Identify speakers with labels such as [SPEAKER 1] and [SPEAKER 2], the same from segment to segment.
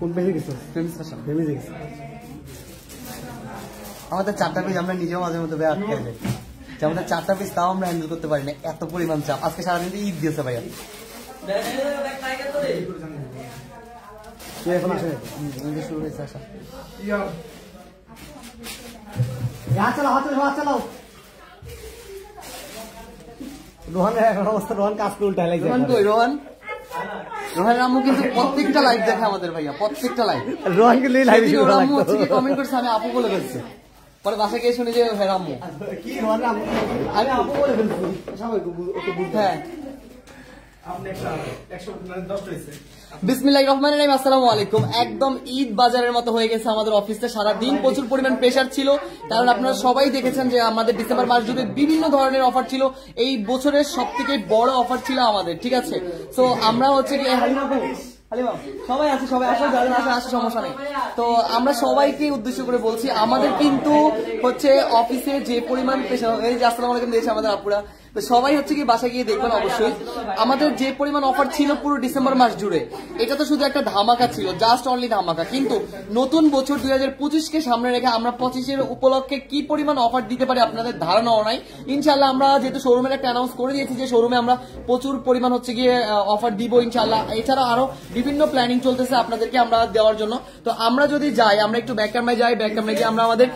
[SPEAKER 1] কোন পেজে গেছো? আমাদের 4টা পেজ আমরা নিজেও মাঝে মধ্যে আটকে যাই, যে আমাদের 4টা পেজ তাও আমরা হ্যান্ডেল করতে পারি না, এত পরিমাণ চাপ। আজকে সারাদিন ঈদ দিয়েছে ভাইয়া। এখন আসে শুরু হয়েছে আসা। চালাও রোহানের এখন অবস্থা, রোহান কাজ করে উল্টায় লাগছে। রোহানের আম্মু কিন্তু প্রত্যেকটা লাইভ দেখে আমাদের ভাইয়া, প্রত্যেকটা লাইভ। রোহানকে আম্মু হচ্ছে কি কমেন্ট করছে, আমি আপু বলে ফেলছি। পরে বাসায় গিয়ে শুনি যে হ্যাঁ আম্মু কি আমি আপু বলে ফেলছি। হ্যাঁ বিসমিল্লাহির রহমানির রহিম। আসসালামু আলাইকুম। একদম ঈদ বাজারের মতো হয়ে গেছে আমাদের অফিসে। সারাদিন প্রচুর পরিমাণ প্রেসার ছিল, কারণ আপনারা সবাই দেখেছেন যে আমাদের ডিসেম্বর মাস জুড়ে বিভিন্ন ধরনের অফার ছিল। এই বছরের সব থেকে বড় অফার ছিল আমাদের, ঠিক আছে। তো আমরা হচ্ছে কি সবাই আছে, সবাই আসলে যাদের আসে সমস্যা নেই। তো আমরা সবাইকে উদ্দেশ্য করে বলছি, আমাদের কিন্তু হচ্ছে অফিসে যে পরিমাণ প্রেসার, এই যে আসসালামু আলাইকুম দিয়েছে আমাদের আপুরা, তো সবাই হচ্ছে কি বাসায় গিয়ে দেখবেন অবশ্যই। আমাদের যে পরিমাণ অফার ছিল পুরো ডিসেম্বর মাস জুড়ে, এটা তো শুধু একটা ধামাকা ছিল, জাস্ট অনলি ধামাকা। কিন্তু নতুন বছর 2025কে সামনে রেখে আমরা 25-এর উপলক্ষে কি পরিমাণ অফার দিতে পারি আপনাদের ধারণাও নাই। ইনশাল্লাহ আমরা যেহেতু শোরুমের একটা অ্যানাউন্স করে দিয়েছি যে শোরুমে আমরা প্রচুর পরিমাণ হচ্ছে গিয়ে অফার দিব ইনশাল্লাহ। এছাড়া আরো বিভিন্ন প্ল্যানিং চলতেছে আপনাদেরকে আমরা দেওয়ার জন্য। তো আমরা যদি যাই, আমরা একটু ব্যাক ক্যামেরায় যাই, ব্যাক ক্যামেরায় গিয়ে আমরা আমাদের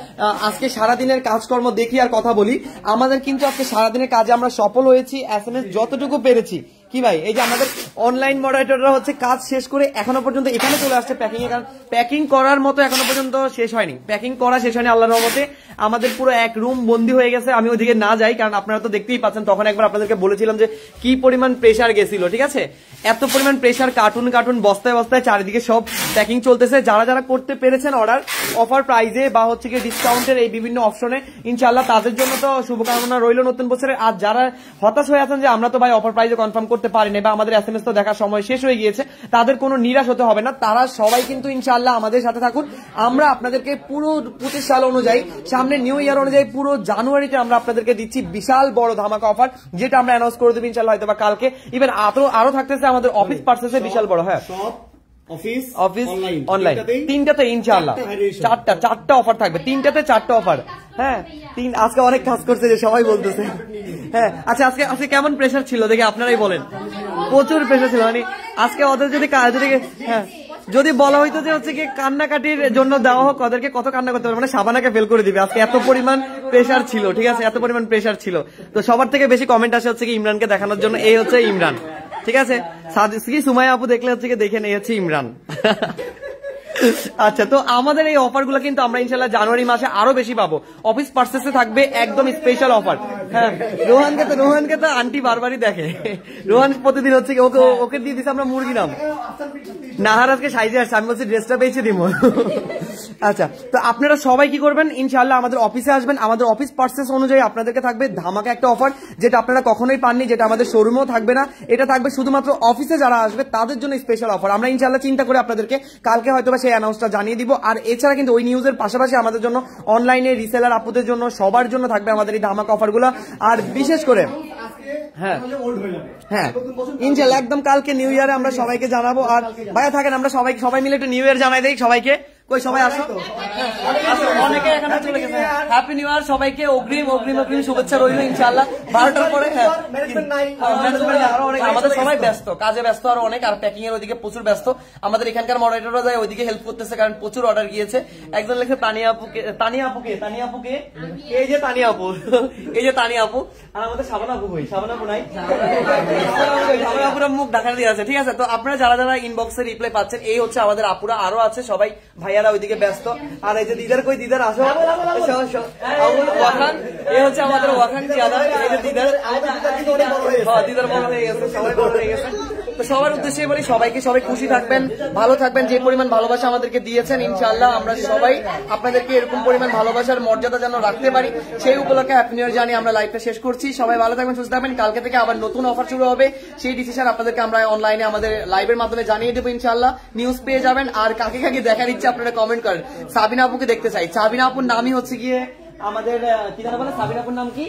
[SPEAKER 1] আজকে সারাদিনের কাজকর্ম দেখি আর কথা বলি। আমাদের কিন্তু আজকে সারাদিনের কাজে আমরা সফল হয়েছি, SMS যতটুকু পেরেছি। কি ভাই, এই যে আমাদের অনলাইন মডারেটররা হচ্ছে কাজ শেষ করে এখনো পর্যন্ত এখানে চলে আসছে প্যাকিং এর, কারণ প্যাকিং করার মতো এখনো পর্যন্ত শেষ হয়নি, প্যাকিং করা শেষ হয়নি আল্লাহর রহমতে। আমাদের পুরো এক রুম বন্দি হয়ে গেছে। আমি ওইদিকে না যাই, কারণ আপনারা তো দেখতেই পাচ্ছেন, তখন একবার আপনাদেরকে বলেছিলাম যে কি পরিমাণ প্রেসার গেছিল, ঠিক আছে। এত পরিমাণ প্রেসার, কার্টুন কার্টুন বস্তায় বস্তায় চারিদিকে সব প্যাকিং চলতেছে। যারা যারা করতে পেরেছেন অর্ডার অফার প্রাইজে বা হচ্ছে কি ডিসকাউন্টের এই বিভিন্ন অপশনে, ইনশাআল্লাহ তাদের জন্য তো শুভকামনা রইল নতুন বছরে। আর যারা হতাশ হয়ে আছেন যে আমরা তো ভাই অফার প্রাইজে কনফার্ম করতে পারিনি বা আমাদের SMS তো দেখার সময় শেষ হয়ে গিয়েছে, তাদের কোনো নিরাশ হতে হবে না। তারা সবাই কিন্তু ইনশাআল্লাহ আমাদের সাথে থাকুন। আমরা আপনাদেরকে পুরো 25 সাল অনুযায়ী, সামনে নিউ ইয়ার অনুযায়ী পুরো জানুয়ারিতে আমরা আপনাদেরকে দিচ্ছি বিশাল বড় ধামাকা অফার, যেটা আমরা অ্যানাউন্স করে দেবো ইনশাআল্লাহ হয়তো বা কালকে। ইভেন আরো থাকতেছে আমাদের অফিস পার্সেসে বিশাল বড়, হ্যাঁ অফিস অনলাইন তিনটাতে ইনশাআল্লাহ চারটা অফার থাকবে, তিনটাতে 4টা অফার। হ্যাঁ আজকে অনেক কাজ করছে যে সবাই বলতেছে। হ্যাঁ আচ্ছা, আজকে কেমন প্রেসার ছিল দেখে আপনারাই বলেন। প্রচুর প্রেসার ছিল, মানে আজকে ওদের যদি হ্যাঁ যদি বলা হইতো যে হচ্ছে কি কান্নাকাটির জন্য দেওয়া হোক, ওদেরকে কত কান্না করতে পারবে, মানে সাবানাকে ফেল করে দিবে। আজকে এত পরিমাণ প্রেসার ছিল, ঠিক আছে, এত পরিমাণ প্রেসার ছিল। তো সবার থেকে বেশি কমেন্ট আসে হচ্ছে কি ইমরানকে দেখানোর জন্য, এই হচ্ছে ইমরান, ঠিক আছে। সুমাইয়া আপু দেখলে হচ্ছে কি দেখেন, এই হচ্ছে ইমরান। আচ্ছা, তো আমাদের এই অফার গুলো কিন্তু আমরা ইনশাল্লাহ জানুয়ারি মাসে আরো বেশি পাবো। অফিস পার্সেসে থাকবে একদম স্পেশাল অফার। হ্যাঁ রোহানকে তো আন্টি বারবারই দেখে, রোহান প্রতিদিন হচ্ছে ওকে দিয়ে দিচ্ছে আমরা মুরগি নাম। নাহার আজকে সাইজে আসছে, আমি বলছি ড্রেসটা পেয়েছি দিব। আচ্ছা, তো আপনারা সবাই কি করবেন, ইনশাআল্লাহ আমাদের অফিসে আসবেন। আমাদের অফিস পার্সেস অনুযায়ী আপনাদেরকে থাকবে ধামাকা একটা অফার, যেটা আপনারা কখনোই পাননি, যেটা আমাদের শোরুমেও থাকবে না। এটা থাকবে শুধুমাত্র অফিসে যারা আসবে তাদের জন্য স্পেশাল অফার। আমরা ইনশাআল্লাহ চিন্তা করে আপনাদেরকে কালকে হয়তো বা সেই অ্যানাউন্সটা জানিয়ে দিব। আর এছাড়া কিন্তু ওই নিউজের পাশাপাশি আমাদের জন্য অনলাইনে রিসেলার আপুদের জন্য সবার জন্য থাকবে আমাদের এই ধামাকা অফারগুলো। আর বিশেষ করে হ্যাঁ ইনশাআল্লাহ একদম কালকে নিউ ইয়ারে আমরা সবাইকে জানাবো। আর ভাইয়া থাকেন, আমরা সবাই মিলে একটু নিউ ইয়ার জানাই দেই সবাইকে। কই সবাই আসো, অনেকে এখানে চলে গেছে। হ্যাপি নিউ ইয়ার সবাইকে, অগ্রিম শুভেচ্ছা রইল ইনশাআল্লাহ। 12টার পরে আমাদের সবাই ব্যস্ত, কাজে ব্যস্ত আরো অনেক, আর প্যাকিং এর ওইদিকে প্রচুর ব্যস্ত। আমাদের এখানকার মডারেটররা যায় ওইদিকে হেল্প করতেছে, কারণ প্রচুর অর্ডার গিয়েছে। একজন লেখে তানিয়া আপুকে, এই যে তানিয়া আপু, এই যে তানিয়া আপু। আর আমাদের সাবানা আপু কই, সাবানা আপু নাই, সাবানা আপুরা মুখ ঢাকা দিয়ে আছে, ঠিক আছে। তো আপনারা যারা যারা ইনবক্সে রিপ্লাই পাচ্ছেন, এই হচ্ছে আমাদের আপুরা, আরো আছে সবাই ভাইয়ারা ওইদিকে ব্যস্ত। আর এই যে দিদার কই, দিদার আসো, ওয়াখান, এই হচ্ছে আমাদের ওয়াখান জিয়াদা, এই যে দিদার বড় হয়ে গেছে, সবাই বড় হয়ে গেছে। তো সবার উদ্দেশ্যে বলি সবাই খুশি থাকবেন, ভালো থাকবেন। যে পরিমাণ ভালোবাসা আমাদেরকে দিয়েছেন, ইনশাআল্লাহ আমরা সবাই আপনাদেরকে এরকম পরিমাণ ভালোবাসার মর্যাদা যেন রাখতে পারি, সেই উপলক্ষে হ্যাপি নিউ ইয়ার জানিয়ে আমরা লাইভটা শেষ করছি। সবাই ভালো থাকবেন, সুস্থ থাকবেন। কালকে থেকে আবার নতুন অফার শুরু হবে, সেই ডিসিশন আপনাদেরকে আমরা অনলাইনে আমাদের লাইভের মাধ্যমে জানিয়ে দেবো ইনশাআল্লাহ। নিউজ পেয়ে যাবেন। আর কাকে কাকে দেখার ইচ্ছে আপনারা কমেন্ট করেন। সাবিনা আপুকে দেখতে চাই, সাবিনা আপুর নামই হচ্ছে গিয়ে আমাদের কি জানা বলে সাবিনাপুর নাম কি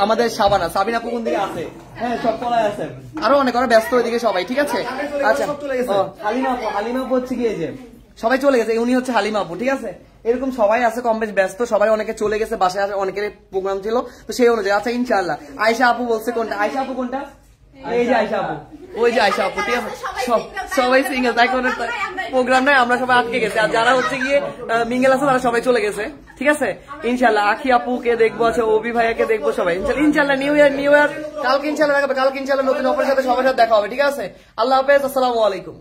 [SPEAKER 1] আমাদের সাবিনাপু কোন দিকে আছে হ্যাঁ সব পলায় আছে আরো অনেক ওরা ব্যস্ত ওইদিকে সবাই ঠিক আছে আচ্ছা হালিমাপু হচ্ছে কি এই যে সবাই চলে গেছে উনি হচ্ছে হালিমাপু ঠিক আছে এরকম সবাই আছে কম বেশ ব্যস্ত সবাই অনেকে চলে গেছে বাসায় আসে অনেকের প্রোগ্রাম ছিল তো সেই অনুযায়ী আচ্ছা ইনশাআল্লাহ আয়েশা আপু বলছে কোনটা আয়েশা আপু কোনটা এই যে আয়েশা আপু ওই যে আয়েশা আপু ঠিক আছে সবাই সিঙ্গেল তাই কোনো প্রোগ্রাম নাই আমরা সবাই আটকে গেছি আর যারা হচ্ছে গিয়ে মিঙ্গেল আছে তারা সবাই চলে গেছে ঠিক আছে ইনশাআল্লাহ আখি আপুকে দেখবো আছে ওবি ভাইয়াকে দেখবো সবাই ইনশাআল্লাহ নিউ ইয়ার কালকে ইনশাআল্লাহ নতুন অফারের সাথে সবার সাথে দেখা হবে ঠিক আছে আল্লাহ হাফেজ আসসালামু আলাইকুম